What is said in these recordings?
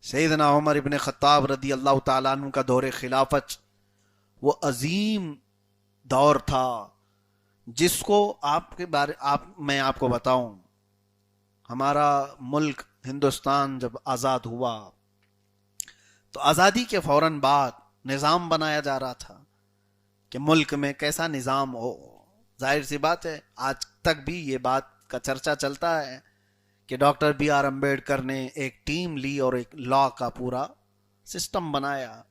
سیدنا عمر ابن خطاب رضی اللہ تعالیٰ عنہ کا دور خلافت وہ عظیم دور تھا جس کو میں آپ کو بتاؤں. ہمارا ملک ہندوستان جب آزاد ہوا تو آزادی کے فوراً بعد نظام بنایا جا رہا تھا کہ ملک میں کیسا نظام ہو. ظاہر سی بات ہے آج تک بھی یہ بات کا چرچا چلتا ہے کہ ڈاکٹر بی آر امبیڈکر نے ایک ٹیم لی اور ایک لا کا پورا سسٹم بنایا.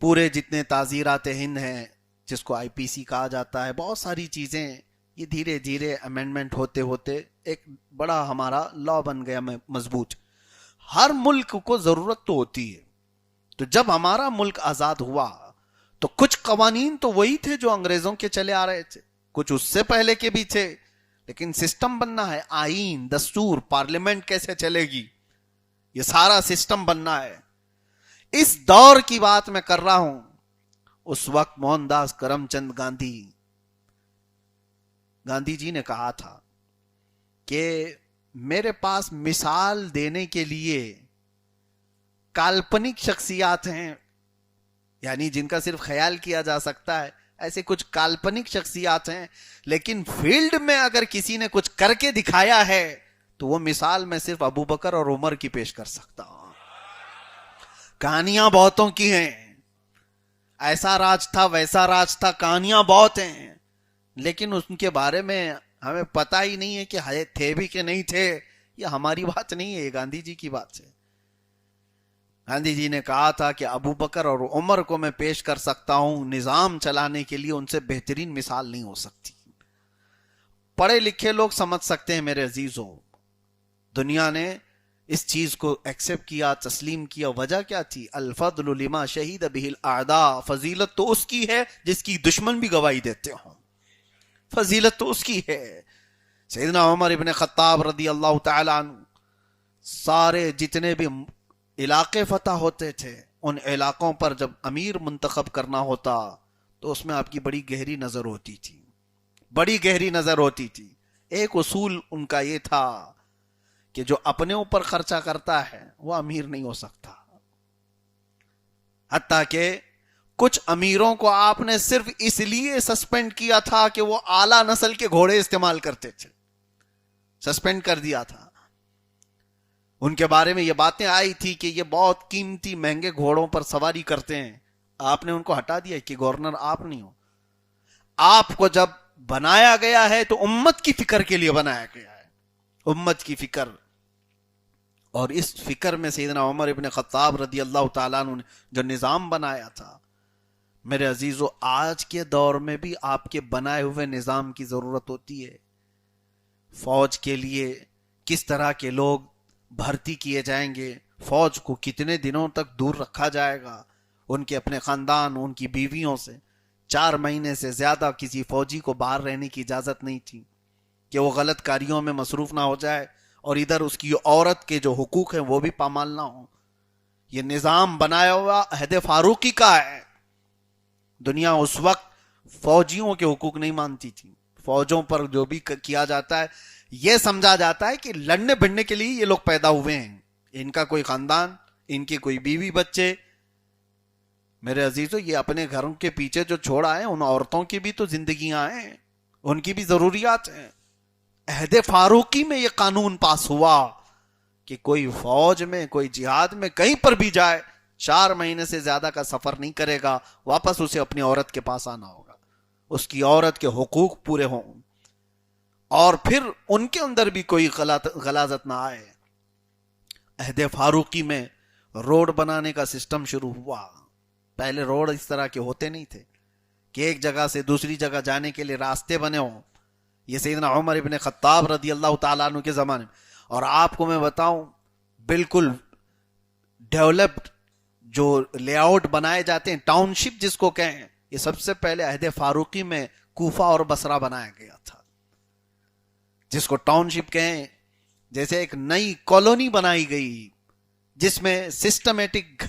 پورے جتنے تعزیرات ہند ہیں جس کو آئی پی سی کہا جاتا ہے، بہت ساری چیزیں یہ دھیرے دھیرے امینڈمنٹ ہوتے ہوتے ایک بڑا ہمارا لا بن گیا مضبوط. ہر ملک کو ضرورت تو ہوتی ہے. تو جب ہمارا ملک آزاد ہوا تو کچھ قوانین تو وہی تھے جو انگریزوں کے چلے آ رہے تھے، کچھ اس سے پہلے کے بھی تھے، لیکن سسٹم بننا ہے. آئین، دستور، پارلیمنٹ کیسے چلے گی، یہ سارا سسٹم بننا ہے. اس دور کی بات میں کر رہا ہوں. اس وقت موہن داس کرم چند گاندھی جی نے کہا تھا کہ میرے پاس مثال دینے کے لیے کالپنک شخصیات ہیں، یعنی جن کا صرف خیال کیا جا سکتا ہے، ایسے کچھ کالپنک شخصیات ہیں، لیکن فیلڈ میں اگر کسی نے کچھ کر کے دکھایا ہے تو وہ مثال میں صرف ابو بکر اور عمر کی پیش کر سکتا ہوں. کہانیاں بہتوں کی ہیں، ایسا راج تھا ویسا راج تھا، کہانیاں بہت ہیں، لیکن ان کے بارے میں ہمیں پتہ ہی نہیں ہے کہ تھے بھی کہ نہیں تھے. یہ ہماری بات نہیں ہے، یہ گاندھی جی کی بات ہے. گاندھی جی نے کہا تھا کہ ابو بکر اور عمر کو میں پیش کر سکتا ہوں نظام چلانے کے لیے، ان سے بہترین مثال نہیں ہو سکتی. پڑھے لکھے لوگ سمجھ سکتے ہیں میرے عزیزوں. دنیا نے اس چیز کو ایکسپٹ کیا، تسلیم کیا. وجہ کیا تھی؟ الفضل لما شہید بہ الاعداء. فضیلت تو اس کی ہے جس کی دشمن بھی گواہی دیتے ہوں. فضیلت تو اس کی ہے. سیدنا عمر ابن خطاب رضی اللہ تعالی عنہ سارے جتنے بھی علاقے فتح ہوتے تھے، ان علاقوں پر جب امیر منتخب کرنا ہوتا تو اس میں آپ کی بڑی گہری نظر ہوتی تھی، بڑی گہری نظر ہوتی تھی. ایک اصول ان کا یہ تھا کہ جو اپنے اوپر خرچہ کرتا ہے وہ امیر نہیں ہو سکتا. حتیٰ کہ کچھ امیروں کو آپ نے صرف اس لیے سسپینڈ کیا تھا کہ وہ اعلیٰ نسل کے گھوڑے استعمال کرتے تھے، سسپینڈ کر دیا تھا. ان کے بارے میں یہ باتیں آئی تھی کہ یہ بہت قیمتی مہنگے گھوڑوں پر سواری کرتے ہیں. آپ نے ان کو ہٹا دیا کہ گورنر آپ نہیں ہو. آپ کو جب بنایا گیا ہے تو امت کی فکر کے لیے بنایا گیا ہے، امت کی فکر. اور اس فکر میں سیدنا عمر ابن خطاب رضی اللہ تعالیٰ عنہ نے جو نظام بنایا تھا، میرے عزیزو آج کے دور میں بھی آپ کے بنائے ہوئے نظام کی ضرورت ہوتی ہے. فوج کے لیے کس طرح کے لوگ بھرتی کیے جائیں گے، فوج کو کتنے دنوں تک دور رکھا جائے گا ان کے اپنے خاندان، ان کی بیویوں سے. 4 مہینے سے زیادہ کسی فوجی کو باہر رہنے کی اجازت نہیں تھی کہ وہ غلط کاریوں میں مصروف نہ ہو جائے اور ادھر اس کی عورت کے جو حقوق ہیں وہ بھی پامال نہ ہوں. یہ نظام بنایا ہوا عہد فاروقی کا ہے. دنیا اس وقت فوجیوں کے حقوق نہیں مانتی تھی. فوجوں پر جو بھی کیا جاتا ہے یہ سمجھا جاتا ہے کہ لڑنے بھڑنے کے لیے یہ لوگ پیدا ہوئے ہیں، ان کا کوئی خاندان، ان کے کوئی بیوی بچے. میرے عزیزو یہ اپنے گھروں کے پیچھے جو چھوڑ آئے ان عورتوں کی بھی تو زندگیاں ہیں، ان کی بھی ضروریات ہیں. عہد فاروقی میں یہ قانون پاس ہوا کہ کوئی فوج میں، کوئی جہاد میں کہیں پر بھی جائے 4 مہینے سے زیادہ کا سفر نہیں کرے گا، واپس اسے اپنی عورت کے پاس آنا ہوگا، اس کی عورت کے حقوق پورے ہوں، اور پھر ان کے اندر بھی کوئی غلاظت نہ آئے. عہد فاروقی میں روڈ بنانے کا سسٹم شروع ہوا. پہلے روڈ اس طرح کے ہوتے نہیں تھے کہ ایک جگہ سے دوسری جگہ جانے کے لیے راستے بنے ہوں. یہ سیدنا عمر ابن خطاب رضی اللہ تعالیٰ عنہ کے زمانے میں. اور آپ کو میں بتاؤں بالکل ڈیولپڈ جو لے آؤٹ بنائے جاتے ہیں، ٹاؤن شپ جس کو کہیں، یہ سب سے پہلے عہد فاروقی میں کوفہ اور بصرہ بنایا گیا تھا، جس کو ٹاؤن شپ کہیں. جیسے ایک نئی کالونی بنائی گئی جس میں سسٹمیٹک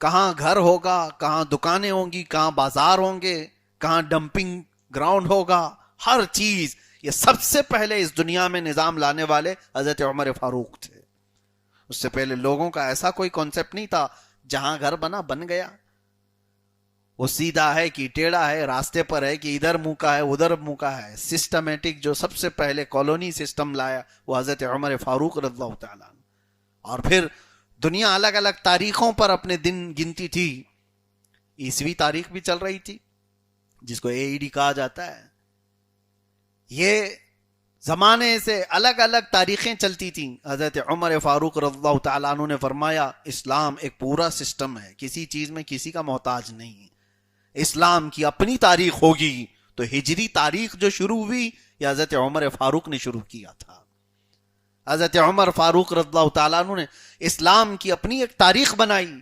کہاں گھر ہوگا، کہاں دکانیں ہوں گی، کہاں بازار ہوں گے، کہاں ڈمپنگ گراؤنڈ ہوگا، ہر چیز. یہ سب سے پہلے اس دنیا میں نظام لانے والے حضرت عمر فاروق تھے. اس سے پہلے لوگوں کا ایسا کوئی کانسیپٹ نہیں تھا، جہاں گھر بنا بن گیا، وہ سیدھا ہے کہ ٹیڑھا ہے، راستے پر ہے کہ ادھر منہ کا ہے ادھر منہ کا ہے۔ سسٹمیٹک جو سب سے پہلے کالونی سسٹم لایا وہ حضرت عمر فاروق رضی اللہ تعالیٰ عنہ۔ اور پھر دنیا الگ الگ تاریخوں پر اپنے دن گنتی تھی، عیسوی تاریخ بھی چل رہی تھی جس کو AED کہا جاتا ہے۔ یہ زمانے سے الگ الگ تاریخیں چلتی تھیں۔ حضرت عمر فاروق رضی اللہ تعالیٰ عنہ نے فرمایا اسلام ایک پورا سسٹم ہے، کسی چیز میں کسی کا محتاج نہیں۔ اسلام کی اپنی تاریخ ہوگی تو ہجری تاریخ جو شروع ہوئی یہ حضرت عمر فاروق نے شروع کیا تھا۔ حضرت عمر فاروق رضی اللہ تعالیٰ عنہ نے اسلام کی اپنی ایک تاریخ بنائی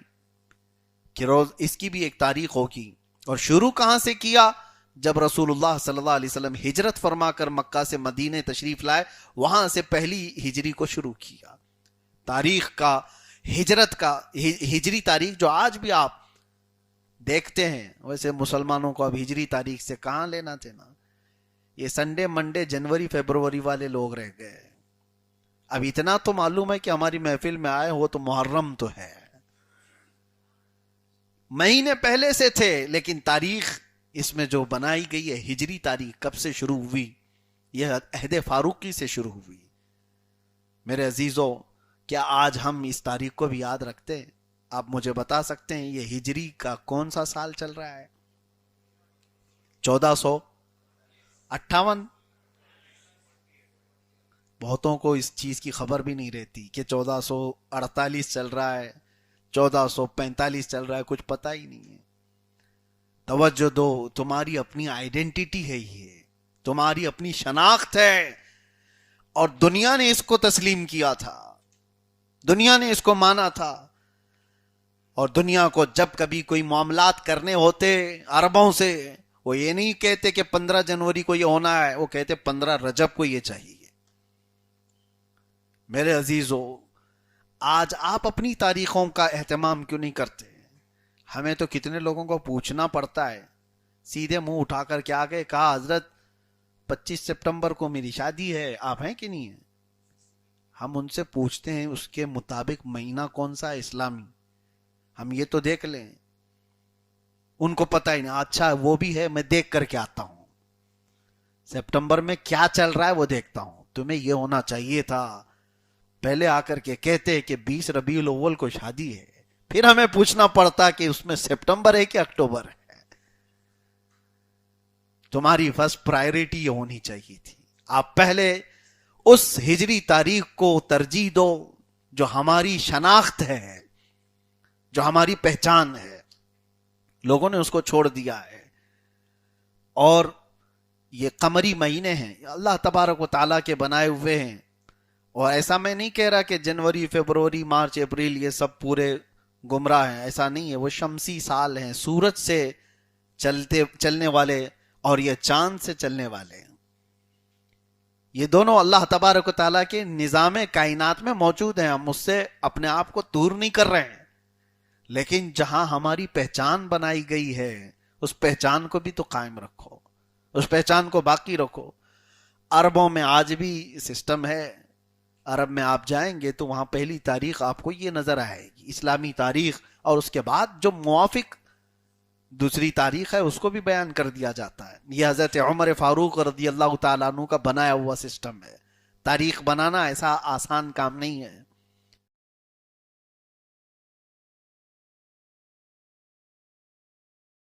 کہ روز اس کی بھی ایک تاریخ ہوگی۔ اور شروع کہاں سے کیا؟ جب رسول اللہ صلی اللہ علیہ وسلم ہجرت فرما کر مکہ سے مدینے تشریف لائے، وہاں سے پہلی ہجری کو شروع کیا۔ تاریخ کا، ہجرت کا، ہجری تاریخ جو آج بھی آپ دیکھتے ہیں، ویسے مسلمانوں کو اب ہجری تاریخ سے کہاں لینا دینا، یہ سنڈے منڈے جنوری فیبروری والے لوگ رہ گئے۔ اب اتنا تو معلوم ہے کہ ہماری محفل میں آئے ہو تو محرم تو ہے، مہینے پہلے سے تھے، لیکن تاریخ اس میں جو بنائی گئی ہے ہجری تاریخ کب سے شروع ہوئی؟ یہ عہد فاروقی سے شروع ہوئی۔ میرے عزیزوں، کیا آج ہم اس تاریخ کو بھی یاد رکھتے ہیں؟ آپ مجھے بتا سکتے ہیں یہ ہجری کا کون سا سال چل رہا ہے؟ 1458۔ بہتوں کو اس چیز کی خبر بھی نہیں رہتی کہ 1448 چل رہا ہے، 1445 چل رہا ہے، کچھ پتہ ہی نہیں ہے۔ توجہ دو، تمہاری اپنی آئیڈینٹی ہے، یہ تمہاری اپنی شناخت ہے، اور دنیا نے اس کو تسلیم کیا تھا، دنیا نے اس کو مانا تھا۔ اور دنیا کو جب کبھی کوئی معاملات کرنے ہوتے عربوں سے، وہ یہ نہیں کہتے کہ 15 جنوری کو یہ ہونا ہے، وہ کہتے 15 رجب کو یہ چاہیے۔ میرے عزیزو، آج آپ اپنی تاریخوں کا اہتمام کیوں نہیں کرتے؟ ہمیں تو کتنے لوگوں کو پوچھنا پڑتا ہے، سیدھے منہ اٹھا کر کے آگے کہا حضرت 25 سپٹمبر کو میری شادی ہے، آپ ہیں کہ نہیں ہیں؟ ہم ان سے پوچھتے ہیں اس کے مطابق مہینہ کون سا ہے اسلامی، ہم یہ تو دیکھ لیں۔ ان کو پتہ ہی نہیں، اچھا وہ بھی ہے، میں دیکھ کر کے آتا ہوں، سپٹمبر میں کیا چل رہا ہے وہ دیکھتا ہوں۔ تمہیں یہ ہونا چاہیے تھا پہلے آ کر کے کہتے کہ 20 ربیع الاول کو شادی ہے، پھر ہمیں پوچھنا پڑتا کہ اس میں سپٹمبر ہے کہ اکتوبر ہے۔ تمہاری فرسٹ پرائیورٹی یہ ہونی چاہیے تھی، آپ پہلے اس ہجری تاریخ کو ترجیح دو جو ہماری شناخت ہے، جو ہماری پہچان ہے۔ لوگوں نے اس کو چھوڑ دیا ہے، اور یہ قمری مہینے ہیں، اللہ تبارک و تعالیٰ کے بنائے ہوئے ہیں۔ اور ایسا میں نہیں کہہ رہا کہ جنوری، فیبروری، مارچ، اپریل یہ سب پورے گمراہ ہیں، ایسا نہیں ہے، وہ شمسی سال ہیں، سورج سے چلنے والے اور یہ چاند سے چلنے والے ہیں۔ یہ دونوں اللہ تبارک و تعالیٰ کے نظام کائنات میں موجود ہیں، ہم اس سے اپنے آپ کو دور نہیں کر رہے ہیں، لیکن جہاں ہماری پہچان بنائی گئی ہے اس پہچان کو بھی تو قائم رکھو، اس پہچان کو باقی رکھو۔ عربوں میں آج بھی سسٹم ہے، عرب میں آپ جائیں گے تو وہاں پہلی تاریخ آپ کو یہ نظر آئے گی اسلامی تاریخ، اور اس کے بعد جو موافق دوسری تاریخ ہے اس کو بھی بیان کر دیا جاتا ہے۔ یہ حضرت عمر فاروق رضی اللہ تعالیٰ عنہ کا بنایا ہوا سسٹم ہے۔ تاریخ بنانا ایسا آسان کام نہیں ہے۔